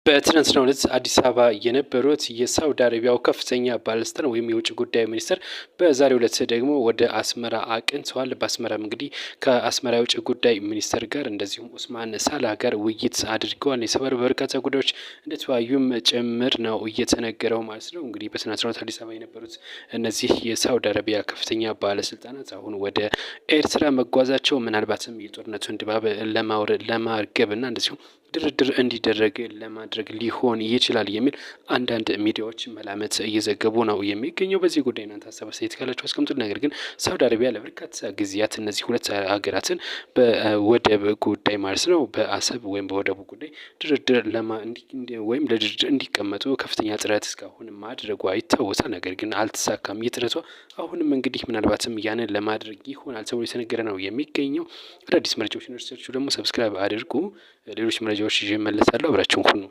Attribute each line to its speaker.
Speaker 1: በትናንትናው ዕለት አዲስ አበባ የነበሩት የሳውዲ አረቢያው ከፍተኛ ባለስልጣን ወይም የውጭ ጉዳይ ሚኒስትር በዛሬው ዕለት ደግሞ ወደ አስመራ አቅንተዋል። በአስመራም እንግዲህ ከአስመራ የውጭ ጉዳይ ሚኒስትር ጋር እንደዚሁም ኡስማን ሳላህ ጋር ውይይት አድርገዋል። የሰበሩ በርካታ ጉዳዮች እንደተወያዩም ጭምር ነው እየተነገረው ማለት ነው። እንግዲህ በትናንትናው ዕለት አዲስ አበባ የነበሩት እነዚህ የሳውዲ አረቢያ ከፍተኛ ባለስልጣናት አሁን ወደ ኤርትራ መጓዛቸው ምናልባትም የጦርነቱን ድባብ ለማርገብ እና እንደዚሁም ድርድር እንዲደረግ ለማድረግ ሊሆን ይችላል የሚል አንዳንድ ሚዲያዎች መላመት እየዘገቡ ነው የሚገኘው። በዚህ ጉዳይ እናንተ ሀሳብ አስተያየት ካላችሁ አስቀምጡት። ነገር ግን ሳውዲ አረቢያ ለበርካታ ጊዜያት እነዚህ ሁለት ሀገራትን በወደብ ጉዳይ ማለት ነው በአሰብ ወይም በወደቡ ጉዳይ ድርድር ወይም ለድርድር እንዲቀመጡ ከፍተኛ ጥረት እስካሁን ማድረጓ ይታወሳል። ነገር ግን አልተሳካም ጥረቷ። አሁንም እንግዲህ ምናልባትም ያንን ለማድረግ ይሆናል ተብሎ የተነገረ ነው የሚገኘው። አዳዲስ መረጃዎች ነርሳችሁ ደግሞ ሰብስክራይብ አድርጉ። ሌሎች መረጃዎች ይዤ እመለሳለሁ። አብራችሁን ሁኑ።